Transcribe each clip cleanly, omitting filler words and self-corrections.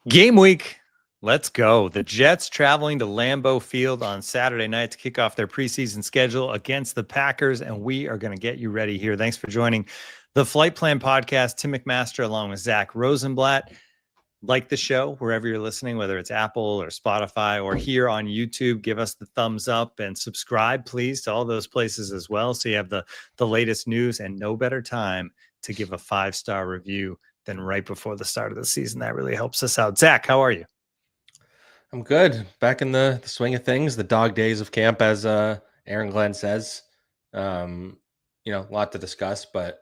Game week. Let's go. The Jets traveling to Lambeau Field on Saturday night to kick off their preseason schedule against the Packers, and we are going to get you ready here. Thanks for joining the Flight Plan Podcast. Tim McMaster along with Zack Rosenblatt. Like the show wherever you're listening, whether it's Apple or Spotify or here on YouTube, give us the thumbs up and subscribe, please, to all those places as well. So you have the latest news, and no better time to give a 5-star review than right before the start of the season. That really helps us out. Zack, how are you? I'm good. Back in the swing of things, the dog days of camp, as Aaron Glenn says. A lot to discuss, but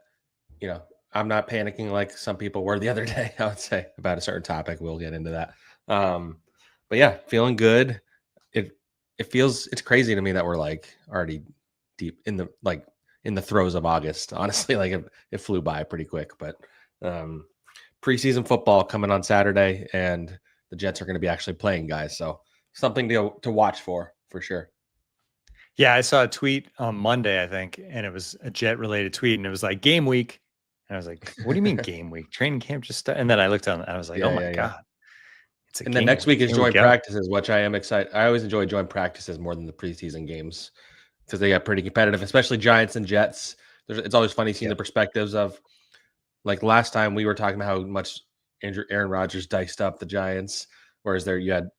I'm not panicking like some people were the other day, I would say, about a certain topic. We'll get into that. But yeah, feeling good. It's crazy to me that we're like already deep in the throes of August. Honestly, like it flew by pretty quick, but preseason football coming on Saturday, and the Jets are going to be actually playing, guys. So something to watch for sure. Yeah, I saw a tweet on Monday, I think, and it was a Jet-related tweet, and it was like game week. And I was like, what do you mean game week? Training camp just started. And then I looked on it, and I was like, oh my God. It's a and then next week. week is joint practices, which I am excited. I always enjoy joint practices more than the preseason games because they got pretty competitive, especially Giants and Jets. It's always funny seeing the perspectives of, like last time we were talking about how much Aaron Rodgers diced up the Giants, whereas you had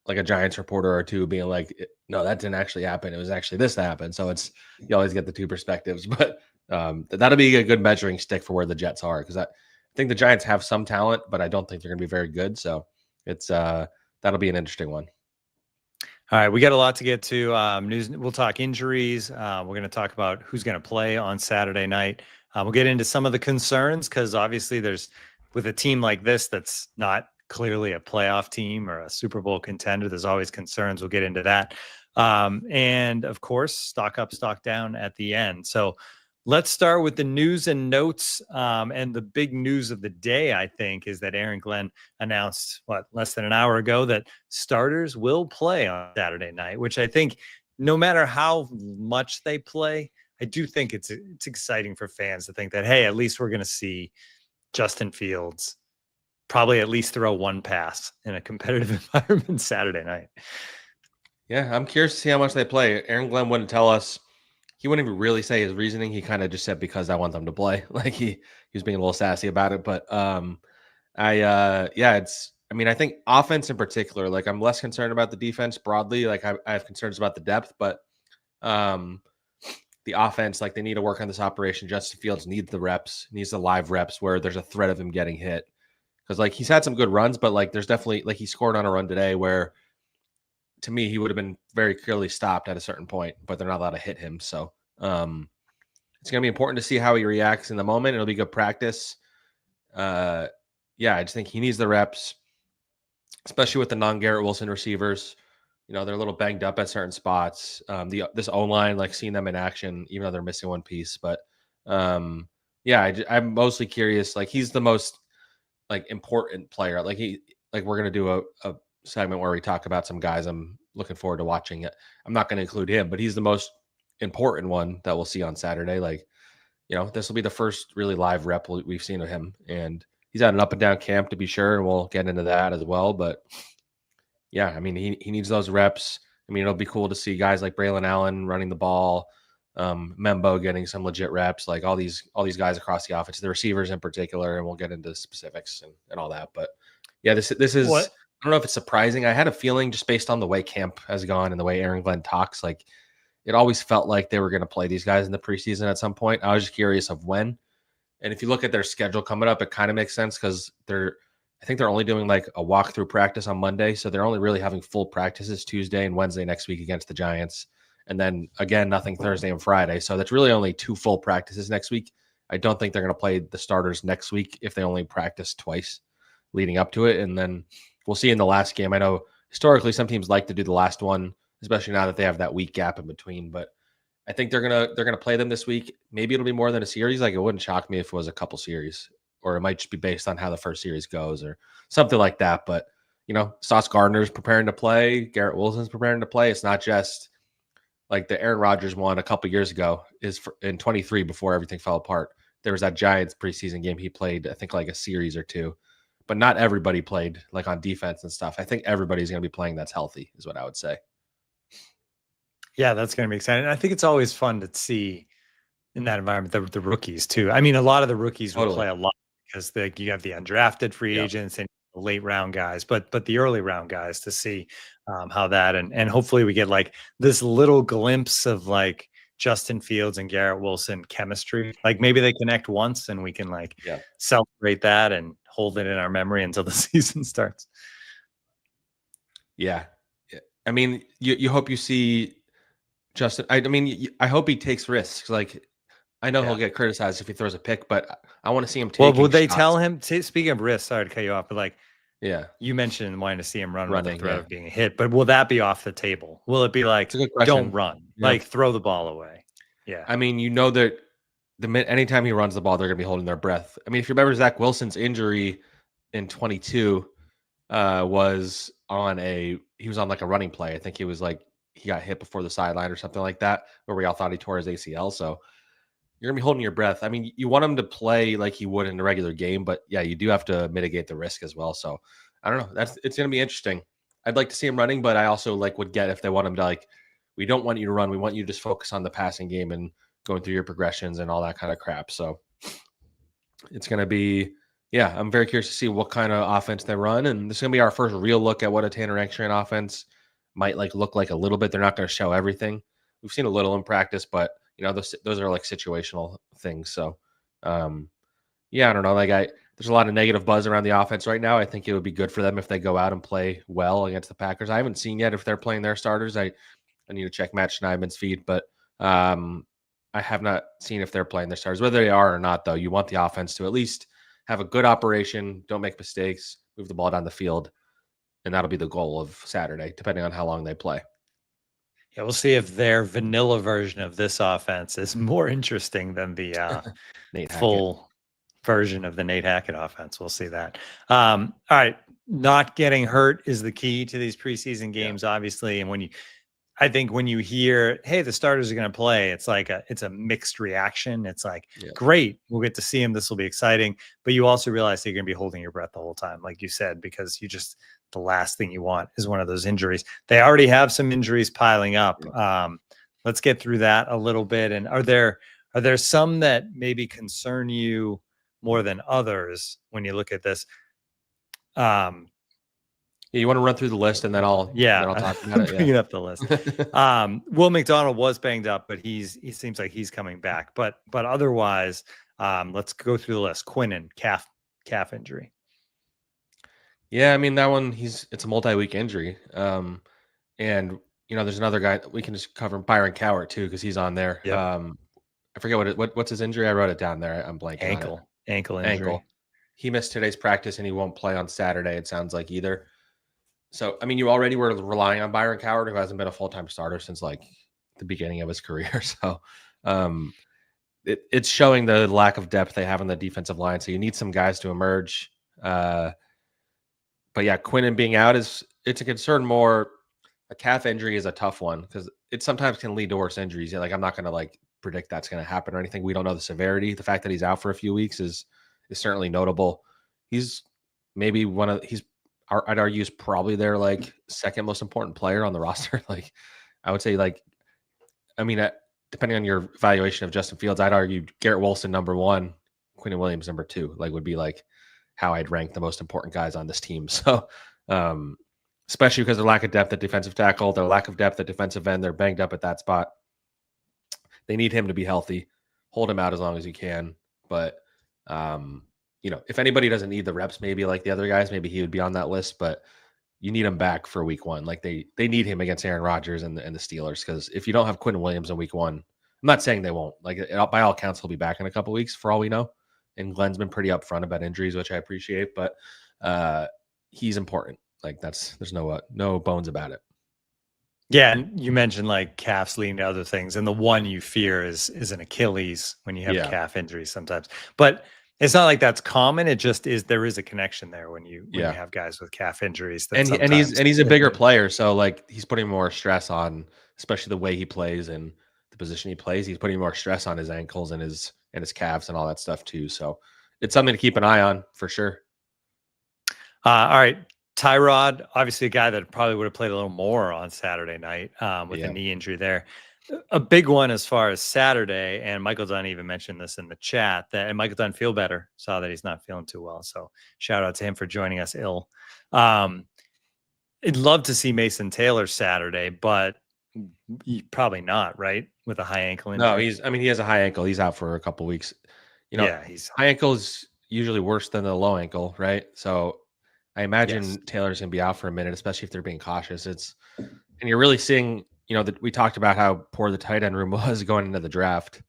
a Giants reporter or two being like, no, that didn't actually happen. It was actually this that happened. So you always get the two perspectives, but that'll be a good measuring stick for where the Jets are. Cause I think the Giants have some talent, but I don't think they're going to be very good. So it's that'll be an interesting one. All right, we got a lot to get to. News. We'll talk injuries. We're going to talk about who's going to play on Saturday night. We'll get into some of the concerns because obviously with a team like this that's not clearly a playoff team or a Super Bowl contender, there's always concerns. We'll get into that. And of course, stock up, stock down at the end. So let's start with the news and notes. And the big news of the day, I think, is that Aaron Glenn announced, less than an hour ago, that starters will play on Saturday night, which I think no matter how much they play, I do think it's exciting for fans to think that, hey, at least we're going to see Justin Fields probably at least throw one pass in a competitive environment Saturday night. Yeah, I'm curious to see how much they play. Aaron Glenn wouldn't tell us. He wouldn't even really say his reasoning. He kind of just said, because I want them to play. Like he was being a little sassy about it. But I think offense in particular, like I'm less concerned about the defense broadly. Like I have concerns about the depth, but the offense, like they need to work on this operation. Justin Fields needs the reps, needs the live reps where there's a threat of him getting hit. Because like he's had some good runs, but like there's definitely, like he scored on a run today where to me he would have been very clearly stopped at a certain point, but they're not allowed to hit him. So it's going to be important to see how he reacts in the moment. It'll be good practice. I just think he needs the reps, especially with the non-Garrett Wilson receivers. They're a little banged up at certain spots. This O-line, like seeing them in action, even though they're missing one piece. But I'm mostly curious. Like he's the most like important player. Like we're gonna do a segment where we talk about some guys I'm looking forward to watching it. I'm not going to include him, but he's the most important one that we'll see on Saturday. Like, this will be the first really live rep we've seen of him, and he's had an up and down camp to be sure, and we'll get into that as well. But yeah, I mean, he needs those reps. I mean, it'll be cool to see guys like Braylon Allen running the ball, Membo getting some legit reps, like all these guys across the offense, the receivers in particular, and we'll get into specifics and all that. But yeah, this is what? I don't know if it's surprising. I had a feeling just based on the way camp has gone and the way Aaron Glenn talks, like it always felt like they were going to play these guys in the preseason at some point. I was just curious of when. And if you look at their schedule coming up, it kind of makes sense because I think they're only doing like a walkthrough practice on Monday. So they're only really having full practices Tuesday and Wednesday next week against the Giants. And then again, nothing Thursday and Friday. So that's really only 2 full practices next week. I don't think they're going to play the starters next week if they only practice twice leading up to it. And then we'll see in the last game. I know historically some teams like to do the last one, especially now that they have that week gap in between. But I think they're gonna play them this week. Maybe it'll be more than a series. Like it wouldn't shock me if it was a couple series, or it might just be based on how the first series goes or something like that. But Sauce Gardner's preparing to play, Garrett Wilson's preparing to play. It's not just like the Aaron Rodgers one a couple years ago in 23 before everything fell apart. There was that Giants preseason game he played, I think like a series or two. but not everybody played like on defense and stuff. I think everybody's going to be playing that's healthy, is what I would say. Yeah, that's going to be exciting. I think it's always fun to see in that environment the rookies too. I mean, a lot of the rookies would play a lot because you have the undrafted free agents and the late round guys, but the early round guys to see how that and hopefully we get like this little glimpse of like Justin Fields and Garrett Wilson chemistry. Like maybe they connect once and we can like celebrate that and hold it in our memory until the season starts. Yeah. I mean, you hope you see Justin. I mean, I hope he takes risks. Like, I know he'll get criticized if he throws a pick, but I want to see him take. Well, would they tell him? Speaking of risks, sorry to cut you off, but like, you mentioned wanting to see him running with the threat of being a hit, but will that be off the table? Will it be like, don't run, like throw the ball away? Yeah. I mean, you know that anytime he runs the ball, they're going to be holding their breath. I mean, if you remember Zach Wilson's injury in 22 was he was on like a running play. I think he was like, he got hit before the sideline or something like that, where we all thought he tore his ACL. So you're going to be holding your breath. I mean, you want him to play like he would in a regular game, but yeah, you do have to mitigate the risk as well. So I don't know. It's going to be interesting. I'd like to see him running, but I also would get if they want him to we don't want you to run. We want you to just focus on the passing game and going through your progressions and all that kind of crap. So it's going to be, I'm very curious to see what kind of offense they run. And this is going to be our first real look at what a Tanner Engstrand offense might look like a little bit. They're not going to show everything. We've seen a little in practice, but those are like situational things. So, I don't know. There's a lot of negative buzz around the offense right now. I think it would be good for them if they go out and play well against the Packers. I haven't seen yet if they're playing their starters. I need to check Matt Schneidman's feed, but I have not seen if they're playing their starters. Whether they are or not, though, you want the offense to at least have a good operation, don't make mistakes, move the ball down the field, and that'll be the goal of Saturday, depending on how long they play. Yeah, we'll see if their vanilla version of this offense is more interesting than the full version of the Nate Hackett offense. We'll see that. All right. Not getting hurt is the key to these preseason games, obviously. And I think when you hear, hey, the starters are going to play, it's a mixed reaction. It's like, great, we'll get to see him. This will be exciting. But you also realize that you're going to be holding your breath the whole time, like you said, because the last thing you want is one of those injuries. They already have some injuries piling up. Let's get through that a little bit. And are there some that maybe concern you more than others when you look at this? You want to run through the list and then I'll talk about it. Bringing up the list. Will McDonald was banged up, but he seems like he's coming back. But otherwise, let's go through the list. Quinnen, calf injury. Yeah, I mean that one. It's a multi-week injury. And there's another guy that we can just cover, Byron Cowart too, because he's on there. Yep. I forget what's his injury. I wrote it down there. I'm blanking. Ankle injury. He missed today's practice and he won't play on Saturday. It sounds like either. So, I mean, you already were relying on Byron Cowart, who hasn't been a full-time starter since the beginning of his career. So, it's showing the lack of depth they have on the defensive line. So you need some guys to emerge. But yeah, Quinnen being out it's a concern more. A calf injury is a tough one because it sometimes can lead to worse injuries. I'm not going to predict that's going to happen or anything. We don't know the severity. The fact that he's out for a few weeks is certainly notable. He's maybe I'd argue is probably their second most important player on the roster. I would say depending on your evaluation of Justin Fields, I'd argue Garrett Wilson number 1, Quinnen Williams number 2. Would be how I'd rank the most important guys on this team. So, especially because of their lack of depth at defensive tackle, their lack of depth at defensive end, they're banged up at that spot. They need him to be healthy. Hold him out as long as you can. But if anybody doesn't need the reps, maybe like the other guys, maybe he would be on that list. But you need him back for week 1. They need him against Aaron Rodgers and the Steelers, because if you don't have Quinnen Williams in week 1, I'm not saying they won't. By all accounts, he'll be back in a couple weeks for all we know. And Glenn's been pretty upfront about injuries, which I appreciate. But he's important. There's no bones about it. Yeah, and you mentioned calves leading to other things, and the one you fear is an Achilles when you have calf injuries sometimes. But it's not like that's common. It just is. There is a connection there when you have guys with calf injuries. And he's a bigger player, so he's putting more stress on, especially the way he plays and the position he plays. He's putting more stress on his ankles and his calves and all that stuff too. So it's something to keep an eye on for sure. All right. Tyrod, obviously a guy that probably would have played a little more on Saturday night with a Yeah. knee injury there. A big one as far as Saturday, and Michael Dunn even mentioned this in the chat that, and Michael Dunn feel better, saw that he's not feeling too well. So shout out to him for joining us ill. I'd love to see Mason Taylor Saturday, but probably not, right? With a high ankle No, injury. he has a high ankle. He's out for a couple weeks. Yeah, he's High ankle is usually worse than the low ankle, right? So I yes. imagine Taylor's gonna be out for a minute, especially if they're being cautious. And you're really seeing, that we talked about how poor the tight end room was going into the draft.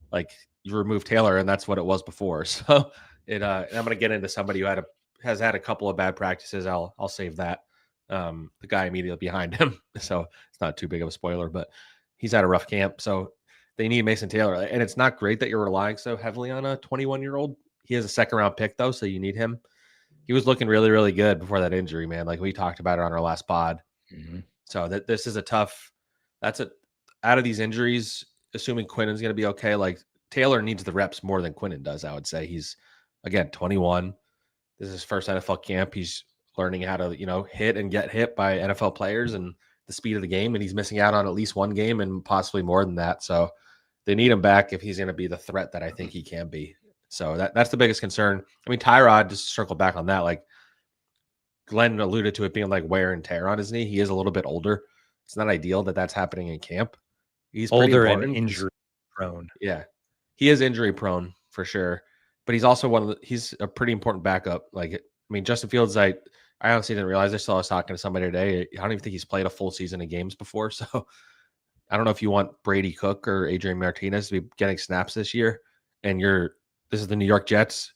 Like you remove Taylor, and that's what it was before. So and I'm gonna get into somebody who has had a couple of bad practices. I'll save that. The guy immediately behind him, so it's not too big of a spoiler, but he's had a rough camp. So they need Mason Taylor, and it's not great that you're relying so heavily on a 21-year-old. He has a second round pick though, so you need him. He was looking really, really good before that injury, man. Like we talked about it on our last pod. Mm-hmm. So that this is a tough. That's a out of these injuries. Assuming Quinnen's going to be okay, like Taylor needs the reps more than Quinnen does. I would say he's again 21. This is his first NFL camp. He's learning how to hit and get hit by NFL players and the speed of the game, and he's missing out on at least one game and possibly more than that. So they need him back if he's going to be the threat that I think he can be. So that's the biggest concern. I mean, Tyrod, just to circle back on that, like Glenn alluded to it being like wear and tear on his knee. He is a little bit older. It's not ideal that that's happening in camp. He's pretty Older and important. injury prone. Yeah, he is injury prone for sure, but he's also he's a pretty important backup. Like, I mean, Justin Fields, I honestly didn't realize this. So I was talking to somebody today. I don't even think he's played a full season of games before. So I don't know if you want Brady Cook or Adrian Martinez to be getting snaps this year, and this is the New York Jets.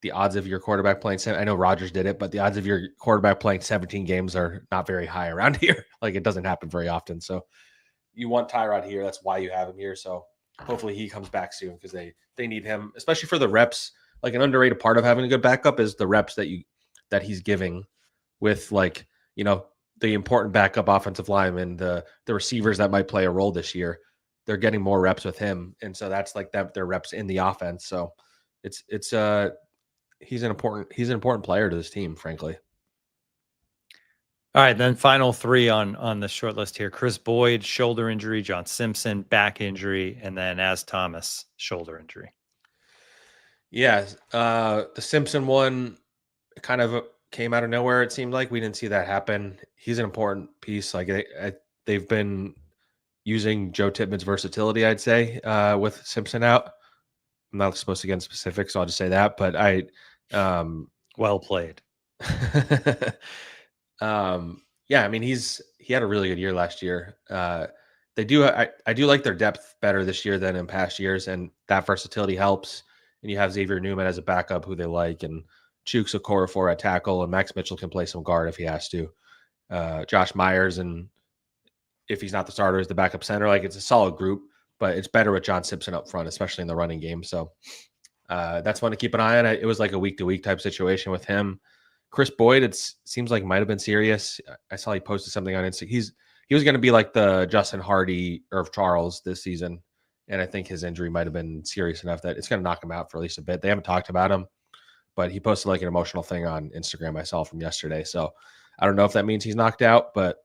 The odds of your quarterback playing, I know Rodgers did it, but the odds of your quarterback playing 17 games are not very high around here. Like it doesn't happen very often. So you want Tyrod here. That's why you have him here. So hopefully he comes back soon because they need him, especially for the reps. Like an underrated part of having a good backup is the reps that he's giving with the important backup offensive lineman, the receivers that might play a role this year. They're getting more reps with him, and so that's like their reps in the offense. So he's an important player to this team, frankly. All right, then final three on the short list here: Chris Boyd, shoulder injury; John Simpson, back injury; and then as Thomas, shoulder injury. Yeah, the Simpson one kind of came out of nowhere. It seemed like we didn't see that happen. He's an important piece. Like they've been using Joe Tippmann's versatility, I'd say, with Simpson out. I'm not supposed to get in specifics, so I'll just say that. But well played. Yeah, I mean he had a really good year last year. They do. I do like their depth better this year than in past years, and that versatility helps. And you have Xavier Newman as a backup who they like, and Chooks Okorafor at tackle, and Max Mitchell can play some guard if he has to. Josh Myers, and if he's not the starter, is the backup center. Like it's a solid group, but it's better with John Simpson up front, especially in the running game. So that's one to keep an eye on. It was like a week to week type situation with him. Chris Boyd, it seems like might have been serious. I saw he posted something on Instagram. He was going to be like the Justin Hardy or Charles this season, and I think his injury might have been serious enough that it's going to knock him out for at least a bit. They haven't talked about him, but he posted like an emotional thing on Instagram I saw from yesterday. So I don't know if that means he's knocked out, but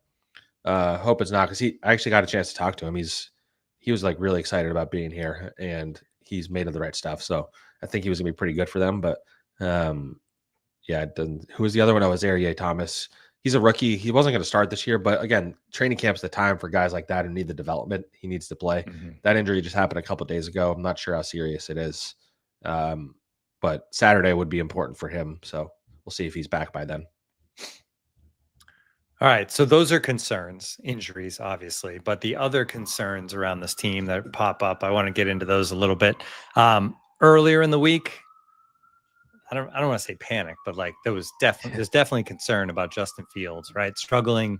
hope it's not because I actually got a chance to talk to him. He was like really excited about being here, and he's made of the right stuff. So I think he was going to be pretty good for them, but. Yeah, who was the other one? I was Arier Thomas. He's a rookie. He wasn't going to start this year, but again, training camp's the time for guys like that who need the development. He needs to play. Mm-hmm. That injury just happened a couple of days ago. I'm not sure how serious it is, but Saturday would be important for him. So we'll see if he's back by then. All right, so those are concerns, injuries, obviously, but the other concerns around this team that pop up, I want to get into those a little bit. Earlier in the week, I don't want to say panic, but like there's definitely concern about Justin Fields, right? Struggling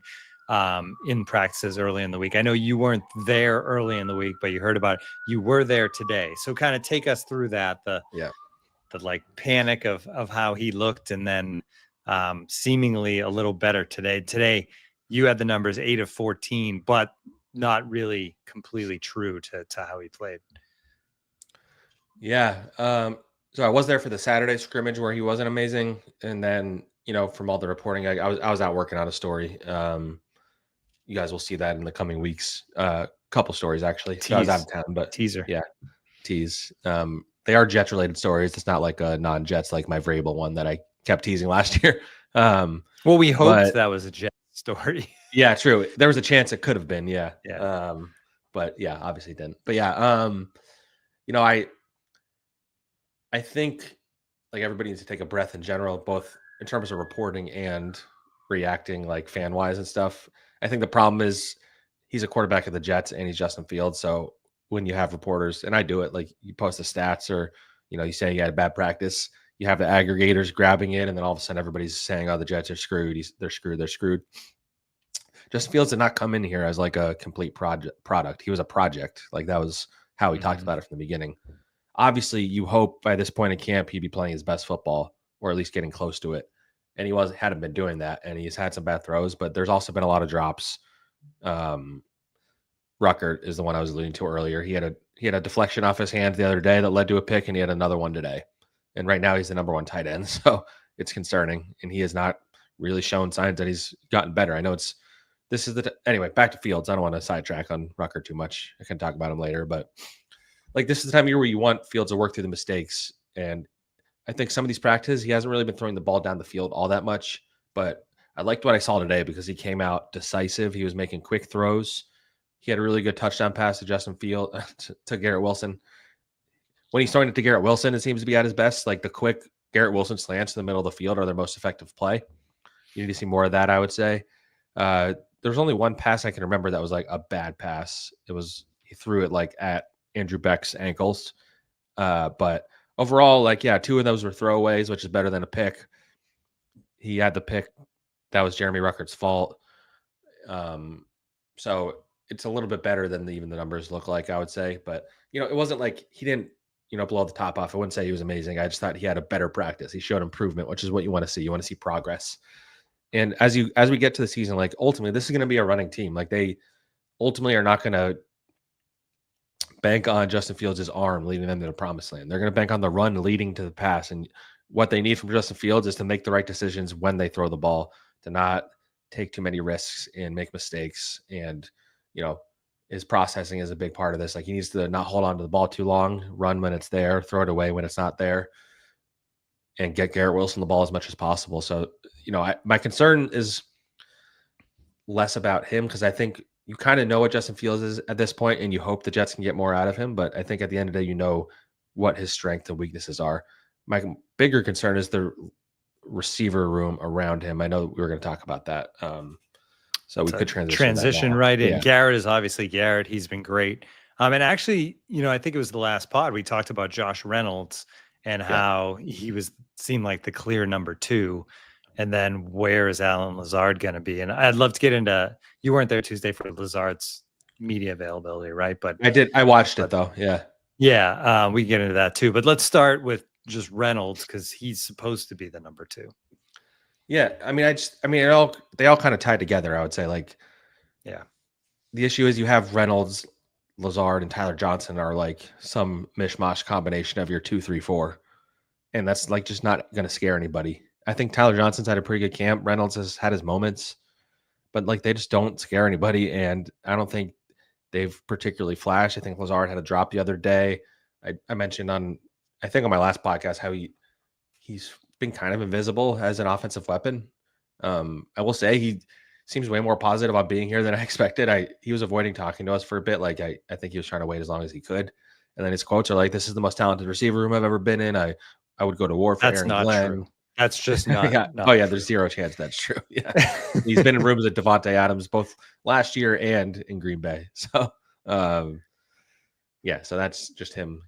in practices early in the week. I know you weren't there early in the week, but you heard about it. You were there today. So kind of take us through that, the like panic of how he looked, and then seemingly a little better today. Today you had the numbers 8 of 14, but not really completely true to how he played. Yeah. So I was there for the Saturday scrimmage where he wasn't amazing. And then, from all the reporting, I was out working on a story. You guys will see that in the coming weeks. Couple stories actually. I was out of town, but Teaser. yeah, tease. They are Jets related stories. It's not like a non-Jets like my Vrabel one that I kept teasing last year. Well, we hoped but that was a Jet story. yeah, true. There was a chance it could have been. Yeah. Yeah. But yeah, obviously it didn't. But yeah, I think like everybody needs to take a breath in general, both in terms of reporting and reacting like fan wise and stuff. I think the problem is he's a quarterback of the Jets and he's Justin Fields. So when you have reporters, and I do it, like you post the stats or you say you had a bad practice, you have the aggregators grabbing it, and then all of a sudden everybody's saying, "Oh, the Jets are screwed. They're screwed. They're screwed." Justin Fields did not come in here as like a complete product. He was a project. Like that was how he talked about it from the beginning. Obviously, you hope by this point in camp he'd be playing his best football, or at least getting close to it. And he hadn't been doing that, and he's had some bad throws, but there's also been a lot of drops. Ruckert is the one I was alluding to earlier. He had a deflection off his hand the other day that led to a pick, and he had another one today. And right now he's the number one tight end, so it's concerning. And he has not really shown signs that he's gotten better. I know anyway. Back to Fields. I don't want to sidetrack on Ruckert too much. I can talk about him later, but like this is the time of year where you want Fields to work through the mistakes. And I think some of these practices, he hasn't really been throwing the ball down the field all that much, but I liked what I saw today because he came out decisive. He was making quick throws. He had a really good touchdown pass to Justin Field to Garrett Wilson. When he's throwing it to Garrett Wilson, it seems to be at his best. Like the quick Garrett Wilson slants in the middle of the field are their most effective play. You need to see more of that, I would say. There's only one pass I can remember that was like a bad pass. He threw it like at Andrew Beck's ankles. But overall, like, yeah, two of those were throwaways, which is better than a pick. He had the pick. That was Jeremy Ruckert's fault. So it's a little bit better than even the numbers look like, I would say. But, it wasn't like he didn't, blow the top off. I wouldn't say he was amazing. I just thought he had a better practice. He showed improvement, which is what you want to see. You want to see progress. And as we get to the season, like ultimately, this is going to be a running team. Like they ultimately are not going to bank on Justin Fields' arm leading them to the promised land. They're going to bank on the run leading to the pass. And what they need from Justin Fields is to make the right decisions when they throw the ball, to not take too many risks and make mistakes. And, his processing is a big part of this. Like he needs to not hold on to the ball too long, run when it's there, throw it away when it's not there, and get Garrett Wilson the ball as much as possible. So, my concern is less about him because I think you kind of know what Justin Fields is at this point, and you hope the Jets can get more out of him. But I think at the end of the day, what his strengths and weaknesses are. My bigger concern is the receiver room around him. I know we were going to talk about that. So we could transition right in. Yeah. Garrett is obviously Garrett. He's been great. And actually, I think it was the last pod we talked about Josh Reynolds and how he seemed like the clear number 2. And then where is Alan Lazard going to be? And I'd love to get into, you weren't there Tuesday for Lazard's media availability, right? But I did. I watched it though. Yeah. Yeah. We can get into that too, but let's start with just Reynolds because he's supposed to be the number 2. Yeah. I mean, they all kind of tie together, I would say. Like, yeah. The issue is you have Reynolds, Lazard, and Tyler Johnson are like some mishmash combination of your 2, 3, 4. And that's like just not going to scare anybody. I think Tyler Johnson's had a pretty good camp. Reynolds has had his moments, but like they just don't scare anybody. And I don't think they've particularly flashed. I think Lazard had a drop the other day. I mentioned on my last podcast how he's been kind of invisible as an offensive weapon. I will say he seems way more positive on being here than I expected. He was avoiding talking to us for a bit. Like I think he was trying to wait as long as he could. And then his quotes are like, "This is the most talented receiver room I've ever been in. I would go to war for That's Aaron not Glenn." True. That's just not. Yeah. Not true. There's zero chance that's true. Yeah. He's been in rooms with Devontae Adams both last year and in Green Bay. So, yeah. So that's just him,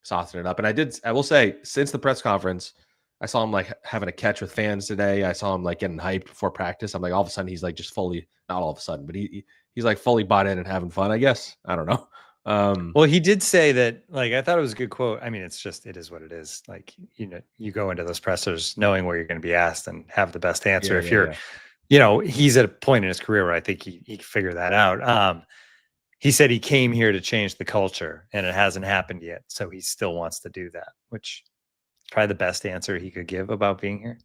softening it up. And I will say, since the press conference, I saw him like having a catch with fans today. I saw him like getting hyped before practice. I'm like, all of a sudden, he's like just fully, not all of a sudden, but he's like fully bought in and having fun, I guess. I don't know. Well, he did say that, like, I thought it was a good quote. I mean, it is what it is. Like, you go into those pressers knowing where you're going to be asked and have the best answer. He's at a point in his career where I think he can figure that out. He said he came here to change the culture and it hasn't happened yet. So he still wants to do that, which is probably the best answer he could give about being here.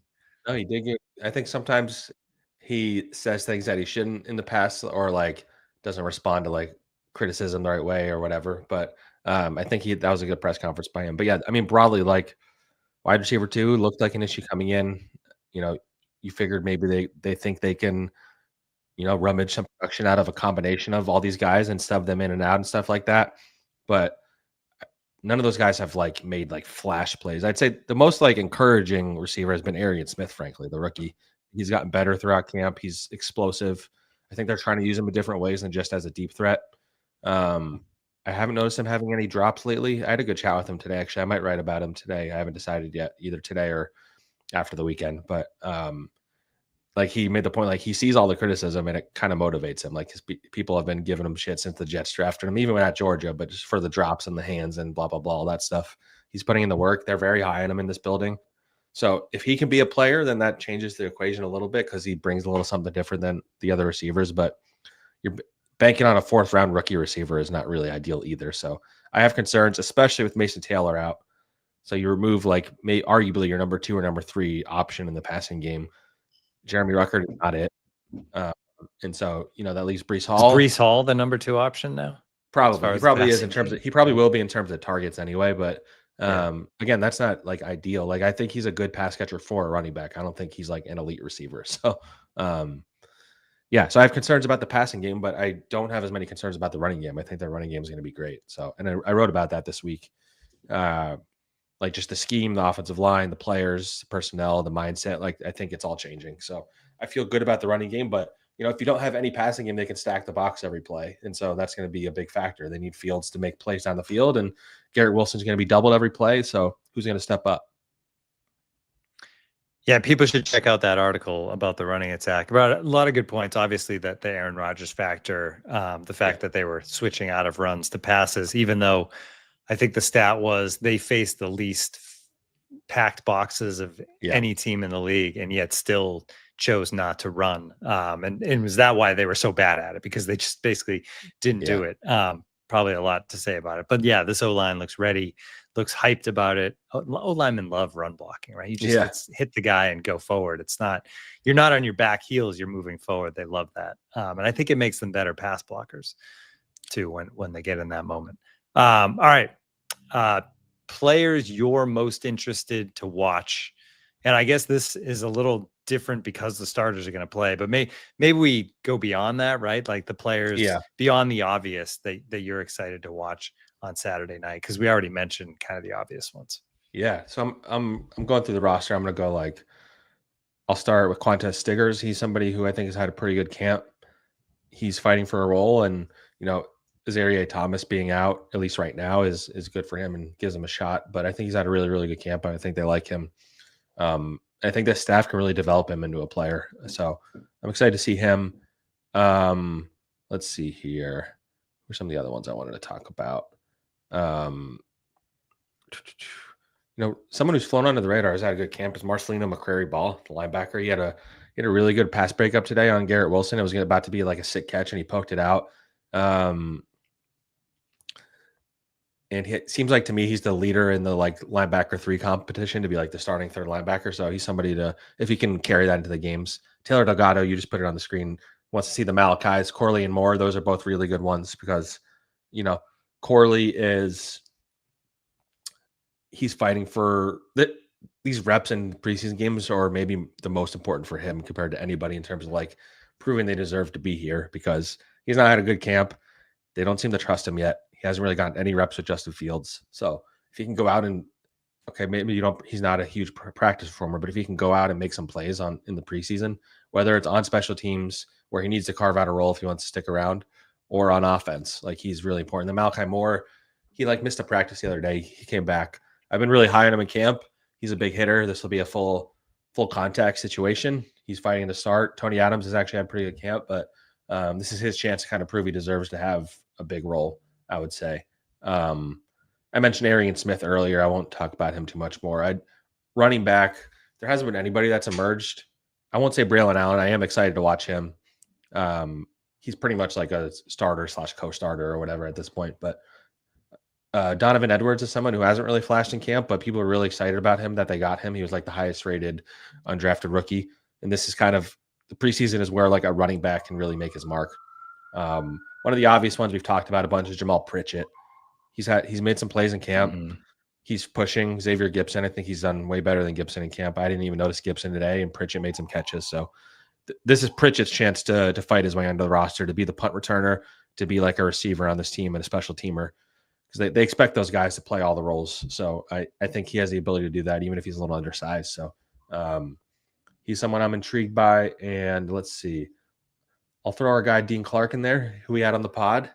No, he did get. I think sometimes he says things that he shouldn't in the past, or like doesn't respond to like criticism the right way or whatever. But I think that was a good press conference by him. But yeah, I mean broadly, like wide receiver two looked like an issue coming in. You know, you figured maybe they think they can rummage some production out of a combination of all these guys and stub them in and out and stuff like that. But none of those guys have like made like flash plays. I'd say the most like encouraging receiver has been Arian Smith, frankly, the rookie. He's gotten better throughout camp. He's explosive. I think they're trying to use him in different ways than just as a deep threat. I haven't noticed him having any drops lately. I had a good chat with him today. Actually, I might write about him today. I haven't decided yet, either today or after the weekend. But like he made the point, like he sees all the criticism and it kind of motivates him. Like his people have been giving him shit since the Jets drafted him, even when at Georgia, but just for the drops in the hands and blah, blah, blah, all that stuff. He's putting in the work. They're very high on him in this building. So if he can be a player, then that changes the equation a little bit because he brings a little something different than the other receivers. But you're banking on a 4th round rookie receiver is not really ideal either. So I have concerns, especially with Mason Taylor out. So you remove like arguably your number 2 or number 3 option in the passing game. Jeremy Ruckert is not it. And so, that leaves Breece Hall. Is Breece Hall the number 2 option now? Probably. He probably is in terms of, he probably will be in terms of targets anyway. But again, that's not like ideal. Like I think he's a good pass catcher for a running back. I don't think he's like an elite receiver. So, yeah. So I have concerns about the passing game, but I don't have as many concerns about the running game. I think their running game is going to be great. So, and I wrote about that this week. Like just the scheme, the offensive line, the players, the personnel, the mindset. Like I think it's all changing. So I feel good about the running game, but if you don't have any passing game, they can stack the box every play. And so that's going to be a big factor. They need Fields to make plays down the field, and Garrett Wilson's going to be doubled every play. So who's going to step up? Yeah, people should check out that article about the running attack. About a lot of good points. Obviously, that the Aaron Rodgers factor, the fact that they were switching out of runs to passes, even though I think the stat was they faced the least packed boxes of any team in the league, and yet still chose not to run. And was that why they were so bad at it? Because they just basically didn't do it. Probably a lot to say about it. But yeah, this O-line looks ready, looks hyped about it. O-linemen love run blocking, right? You just hit the guy and go forward. It's not, you're not on your back heels, you're moving forward. They love that. And I think it makes them better pass blockers too when they get in that moment. All right. Players you're most interested to watch. And I guess this is a little different because the starters are going to play, but maybe we go beyond that, right? Like the players beyond the obvious that you're excited to watch on Saturday night, because we already mentioned kind of the obvious ones. Yeah. So I'm going through the roster. I'm going to go like, I'll start with Quantez Stiggers. He's somebody who I think has had a pretty good camp. He's fighting for a role, and Azareye'h Thomas being out, at least right now, is good for him and gives him a shot. But I think he's had a really, really good camp, and I think they like him. I think this staff can really develop him into a player. So I'm excited to see him. Let's see here. Where's some of the other ones I wanted to talk about? Someone who's flown under the radar has had a good camp is Marcelino McCrary-Ball, the linebacker. He had a really good pass breakup today on Garrett Wilson. It was about to be like a sick catch, and he poked it out. And it seems like to me he's the leader in the like linebacker 3 competition to be like the starting 3rd linebacker. So he's somebody to, if he can carry that into the games. Taylor Delgado, you just put it on the screen, wants to see the Malachis, Corley and Moore. Those are both really good ones because, Corley he's fighting for these reps in preseason games are maybe the most important for him compared to anybody in terms of like proving they deserve to be here because he's not had a good camp. They don't seem to trust him yet. He hasn't really gotten any reps with Justin Fields. So if he can go out and, okay, maybe he's not a huge practice performer, but if he can go out and make some plays in the preseason, whether it's on special teams where he needs to carve out a role if he wants to stick around or on offense, like he's really important. The Malachi Moore, he like missed a practice the other day. He came back. I've been really high on him in camp. He's a big hitter. This will be a full contact situation. He's fighting to start. Tony Adams has actually had a pretty good camp, but this is his chance to kind of prove he deserves to have a big role, I would say. I mentioned Arian Smith earlier. I won't talk about him too much more. Running back, there hasn't been anybody that's emerged. I won't say Braylon Allen. I am excited to watch him. He's pretty much like a starter / co-starter or whatever at this point. But Donovan Edwards is someone who hasn't really flashed in camp, but people are really excited about him that they got him. He was like the highest rated undrafted rookie. And this is kind of the preseason is where like a running back can really make his mark. One of the obvious ones we've talked about a bunch is Jamal Pritchett. He's made some plays in camp. Mm-hmm. He's pushing Xavier Gipson. I think he's done way better than Gipson in camp. I didn't even notice Gipson today, and Pritchett made some catches. So this is Pritchett's chance to fight his way onto the roster, to be the punt returner, to be like a receiver on this team and a special teamer, because they expect those guys to play all the roles. So I think he has the ability to do that, even if he's a little undersized. So he's someone I'm intrigued by. And let's see. I'll throw our guy Dean Clark in there, who we had on the pod.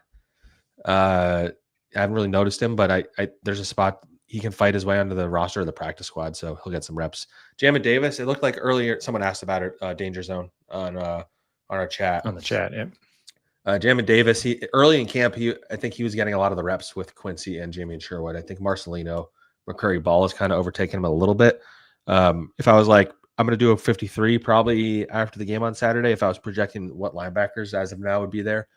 I haven't really noticed him, but I there's a spot he can fight his way onto the roster of the practice squad, so he'll get some reps. Jamin Davis, it looked like earlier someone asked about it, Danger Zone on our chat. On the chat, yeah. Jamin Davis, he early in camp, I think he was getting a lot of the reps with Quincy and Jamie Sherwood. I think Marcelino McCurry Ball has kind of overtaken him a little bit. If I was like, I'm going to do a 53 probably after the game on Saturday, if I was projecting what linebackers as of now would be there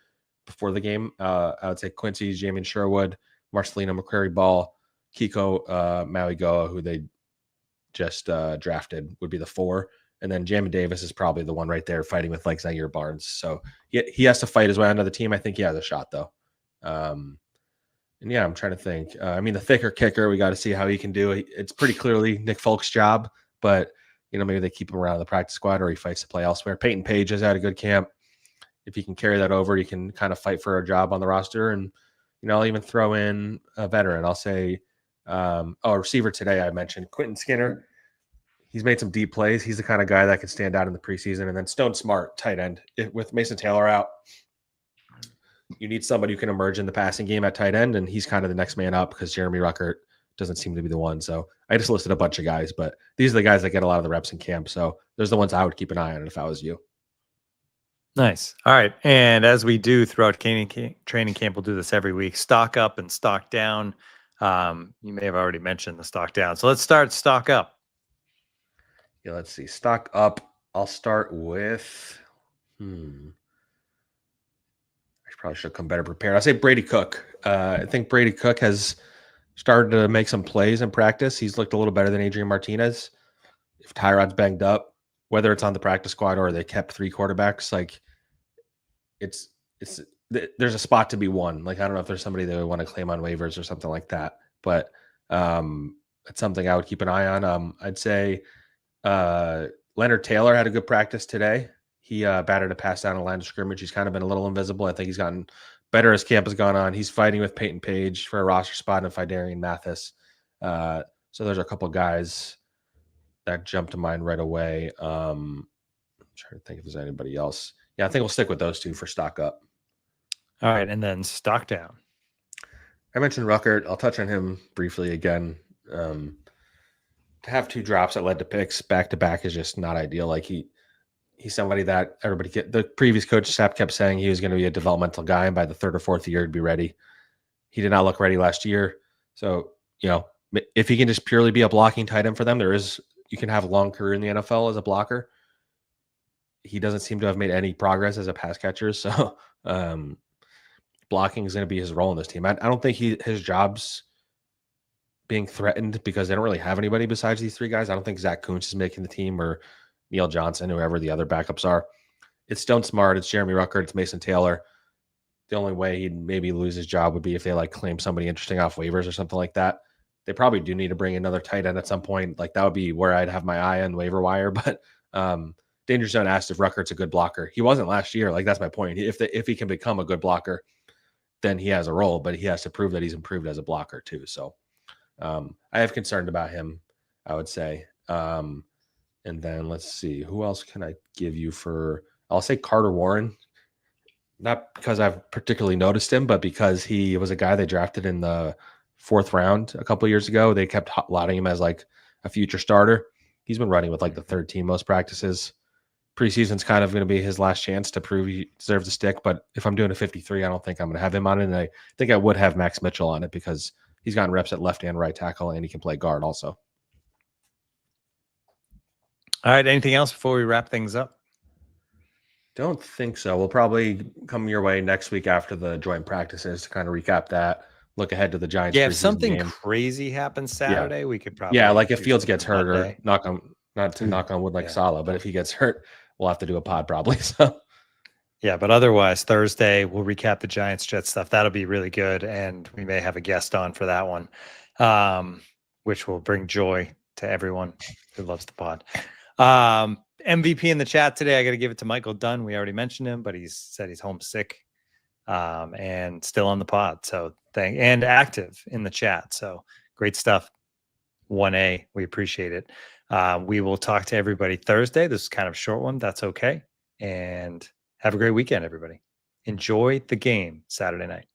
before the game, I would say Quincy, Jamie Sherwood, Marcelino McCurry Ball, Kiko Mauigoa, who they just drafted, would be the 4. And then Jamin Davis is probably the one right there fighting with like Zaire Barnes. So he has to fight his way onto the team. I think he has a shot though. And yeah, I'm trying to think. I mean, the thicker kicker, we got to see how he can do. It's pretty clearly Nick Folk's job, but maybe they keep him around the practice squad or he fights to play elsewhere. Peyton Page has had a good camp. If he can carry that over, he can kind of fight for a job on the roster. And, I'll even throw in a veteran. I'll say, a receiver today I mentioned, Quentin Skinner. He's made some deep plays. He's the kind of guy that can stand out in the preseason. And then Stone Smart, tight end. With Mason Taylor out, you need somebody who can emerge in the passing game at tight end, and he's kind of the next man up because Jeremy Ruckert doesn't seem to be the one. So I just listed a bunch of guys, but these are the guys that get a lot of the reps in camp. So there's the ones I would keep an eye on if I was you. Nice. All right. And as we do throughout training camp, we'll do this every week. Stock up and stock down. You may have already mentioned the stock down. So let's start stock up. Yeah, let's see. Stock up. I'll start with I probably should come better prepared. I'll say Brady Cook. I think Brady Cook has started to make some plays in practice. He's looked a little better than Adrian Martinez. If Tyrod's banged up, whether it's on the practice squad or they kept 3 quarterbacks, like there's a spot to be won. Like, I don't know if there's somebody that would want to claim on waivers or something like that, but it's something I would keep an eye on. I'd say Leonard Taylor had a good practice today. He batted a pass down a line of scrimmage. He's kind of been a little invisible. I think he's gotten better as camp has gone on. He's fighting with Peyton Page for a roster spot and Fidarian Mathis. So there's a couple of guys that jump to mind right away. I'm trying to think if there's anybody else. Yeah, I think we'll stick with those 2 for stock up. All right, and then stock down. I mentioned Ruckert. I'll touch on him briefly again. To have 2 drops that led to picks back to back is just not ideal. Like he's somebody that the previous coach Sapp kept saying he was going to be a developmental guy, and by the 3rd or 4th year he'd be ready. He did not look ready last year. So, if he can just purely be a blocking tight end for them, you can have a long career in the NFL as a blocker. He doesn't seem to have made any progress as a pass catcher. So blocking is going to be his role in this team. I don't think his job's being threatened because they don't really have anybody besides these 3 guys. I don't think Zach Kuntz is making the team or Neil Johnson, whoever the other backups are. It's Stone Smart. It's Jeremy Ruckert. It's Mason Taylor. The only way he'd maybe lose his job would be if they claim somebody interesting off waivers or something like that. They probably do need to bring another tight end at some point. Like, that would be where I'd have my eye on waiver wire. But Danger Zone asked if Ruckert's a good blocker. He wasn't last year. Like, that's my point. If he can become a good blocker, then he has a role, but he has to prove that he's improved as a blocker too. So I have concern about him, I would say. And then let's see, who else can I give you I'll say Carter Warren, not because I've particularly noticed him, but because he was a guy they drafted in the 4th round a couple of years ago. They kept lauding him as like a future starter. He's been running with like the 3rd team most practices. Preseason's kind of going to be his last chance to prove he deserves a stick. But if I'm doing a 53, I don't think I'm going to have him on it. And I think I would have Max Mitchell on it because he's gotten reps at left and right tackle, and he can play guard also. All right. Anything else before we wrap things up? Don't think so. We'll probably come your way next week after the joint practices to kind of recap that. look ahead to the Giants Yeah, if preseason something game. crazy happens Saturday, we could Yeah, probably like if do Fields gets something hurt or Monday. not to knock on wood like Yeah. Salah, but if he gets hurt, we'll have to do a pod probably. So Yeah, but otherwise, Thursday we'll recap the Giants Jets stuff. That'll be really good, and we may have a guest on for that one, which will bring joy to everyone who loves the pod. MVP in the chat today, I got to give it to Michael Dunn. We already mentioned him, but he's said he's homesick and still on the pod. So and active in the chat. So great stuff. 1A, we appreciate it. We will talk to everybody Thursday. This is kind of a short one. That's okay. And have a great weekend, everybody. Enjoy the game Saturday night.